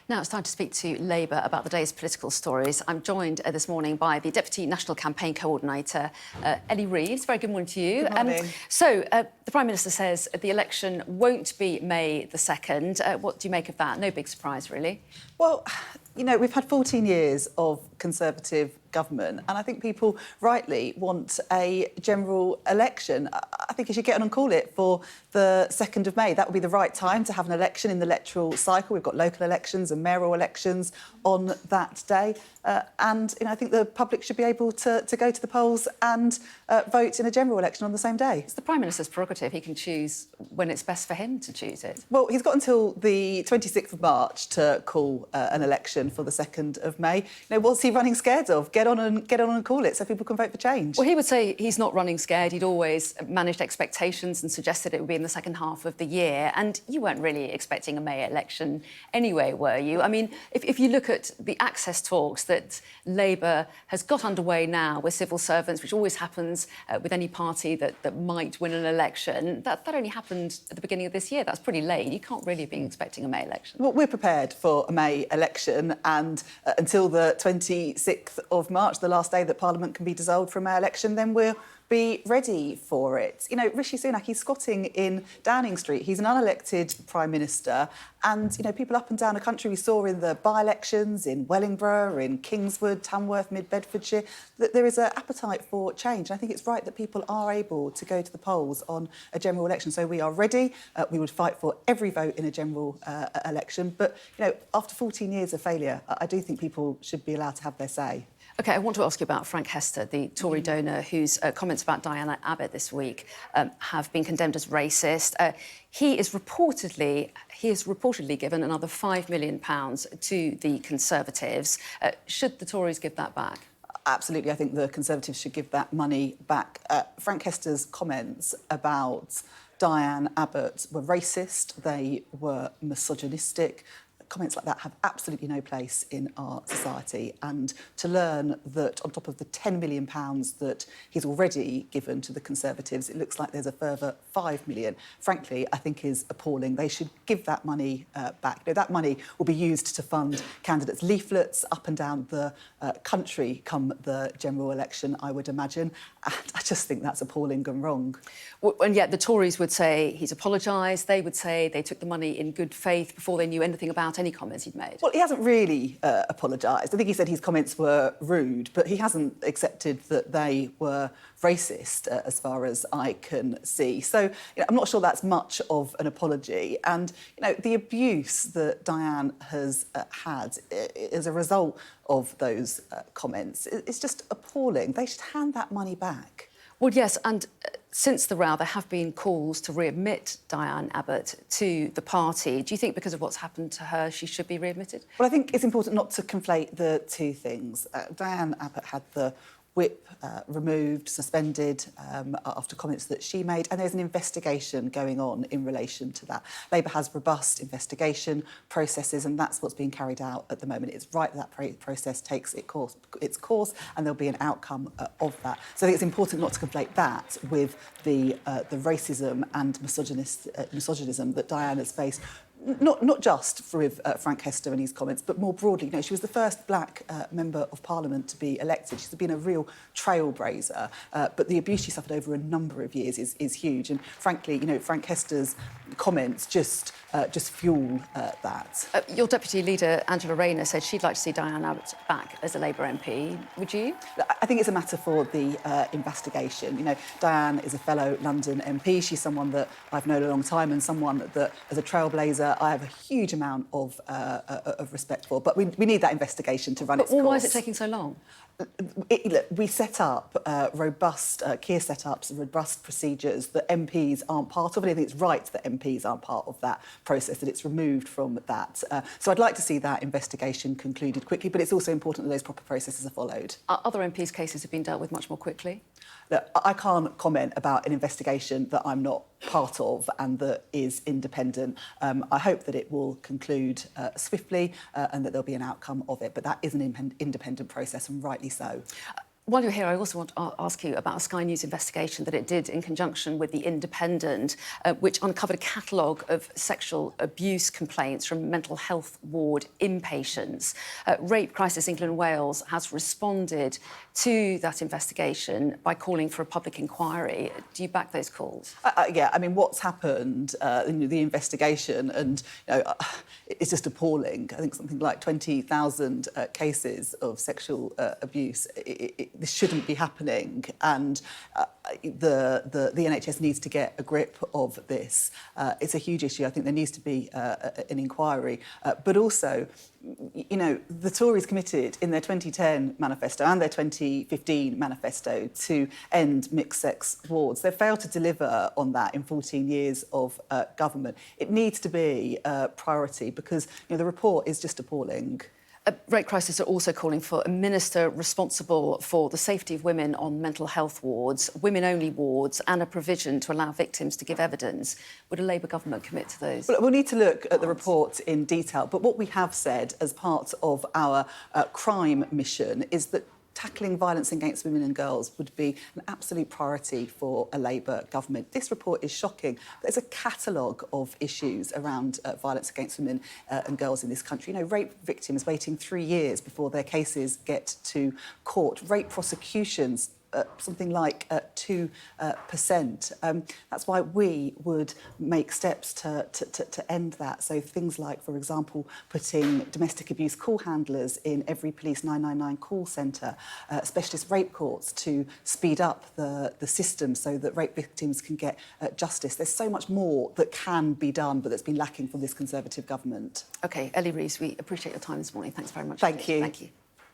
Now it's time to speak to Labour about the day's political stories. I'm joined this morning by the Deputy National Campaign Coordinator, Ellie Reeves. Very good morning to you. Good morning. The Prime Minister says the election won't be May the 2nd. What do you make of that? No big surprise, really. Well, you know, we've had 14 years of Conservative government and I think people rightly want a general election. I think you should get on and call it for the 2nd of May. That would be the right time to have an election in the electoral cycle. We've got local elections and mayoral elections on that day. And I think the public should be able to go to the polls and vote in a general election on the same day. It's the Prime Minister's prerogative. He can choose when it's best for him to choose it. Well, he's got until the 26th of March to call an election for the 2nd of May. You know, what's he running scared of? Get on and call it so people can vote for change. Well, he would say he's not running scared. He'd always managed expectations and suggested it would be in the second half of the year. And you weren't really expecting a May election anyway, were you? I mean, if you look at the access talks that Labour has got underway now with civil servants, which always happens with any party that might win an election, that only happened at the beginning of this year. That's pretty late. You can't really be expecting a May election. Well, we're prepared for a May election and until the 26th of March, the last day that Parliament can be dissolved for a May election, then we'll be ready for it. You know, Rishi Sunak, he's squatting in Downing Street. He's an unelected Prime Minister and, you know, people up and down the country we saw in the by-elections in Wellingborough, in Kingswood, Tamworth, Mid-Bedfordshire, that there is an appetite for change. And I think it's right that people are able to go to the polls on a general election. So we are ready. We would fight for every vote in a general election. But, you know, after 14 years of failure, I do think people should be allowed to have their say. OK, I want to ask you about Frank Hester, the Tory donor whose comments about Diana Abbott this week have been condemned as racist. He has reportedly given another £5 million to the Conservatives. Should the Tories give that back? Absolutely, I think the Conservatives should give that money back. Frank Hester's comments about Diana Abbott were racist, they were misogynistic. Comments like that have absolutely no place in our society. And to learn that on top of the £10 million that he's already given to the Conservatives, it looks like there's a further £5 million, frankly, I think is appalling. They should give that money back. You know, that money will be used to fund candidates' leaflets up and down the country come the general election, I would imagine. And I just think that's appalling and wrong. Well, and yet the Tories would say he's apologised. They would say they took the money in good faith before they knew anything about any comments he'd made. Well, he hasn't really apologised. I think he said his comments were rude, but he hasn't accepted that they were racist, as far as I can see. So, you know, I'm not sure that's much of an apology. And, you know, the abuse that Diane has had as a result of those comments is just appalling. They should hand that money back. Well, yes, and since the row, there have been calls to readmit Diana Abbott to the party. Do you think because of what's happened to her, she should be readmitted? Well, I think it's important not to conflate the two things. Diana Abbott had the whip removed, suspended after comments that she made, and there's an investigation going on in relation to that. Labour has robust investigation processes, and that's what's being carried out at the moment. It's right that process takes its course, and there'll be an outcome of that. So I think it's important not to conflate that with the racism and misogynism that Diana's faced. Not just with Frank Hester and his comments, but more broadly. You know, she was the first black member of Parliament to be elected. She's been a real trailblazer, but the abuse she suffered over a number of years is huge. And frankly, you know, Frank Hester's comments just fuel that. Your deputy leader, Angela Rayner, said she'd like to see Diana Abbott back as a Labour MP. Would you? I think it's a matter for the investigation. You know, Diane is a fellow London MP. She's someone that I've known a long time and someone that, as a trailblazer, I have a huge amount of respect for. But we need that investigation to run its course. Why is it taking so long? Look, we set up robust care setups, robust procedures that MPs aren't part of, and I think it's right that MPs aren't part of that process, that it's removed from that. So I'd like to see that investigation concluded quickly, but it's also important that those proper processes are followed. Other MPs' cases have been dealt with much more quickly? Look, I can't comment about an investigation that I'm not part of and that is independent. I hope that it will conclude swiftly and that there'll be an outcome of it, but that is an independent process, and rightly so. While you're here, I also want to ask you about a Sky News investigation that it did in conjunction with The Independent, which uncovered a catalogue of sexual abuse complaints from mental health ward inpatients. Rape Crisis England and Wales has responded to that investigation by calling for a public inquiry. Do you back those calls? Yeah, I mean, what's happened in the investigation, and it's just appalling. I think something like 20,000 cases of sexual abuse. This shouldn't be happening, and the NHS needs to get a grip of this. It's a huge issue. I think there needs to be an inquiry, but also, you know, the Tories committed in their 2010 manifesto and their 2015 manifesto to end mixed-sex wards. They've failed to deliver on that in 14 years of government. It needs to be a priority because, you know, the report is just appalling. Rape Crisis are also calling for a minister responsible for the safety of women on mental health wards, women-only wards, and a provision to allow victims to give evidence. Would a Labour government commit to those? Well, we'll need to look at the report in detail, but what we have said as part of our crime mission is that tackling violence against women and girls would be an absolute priority for a Labour government. This report is shocking. There's a catalogue of issues around violence against women and girls in this country. You know, rape victims waiting 3 years before their cases get to court. Rape prosecutions, something like 2%. That's why we would make steps to end that. So things like, for example, putting domestic abuse call handlers in every police 999 call centre, specialist rape courts to speed up the system so that rape victims can get justice. There's so much more that can be done, but that's been lacking from this Conservative government. OK, Ellie Reeves, we appreciate your time this morning. Thanks very much. Thank you. Thank you.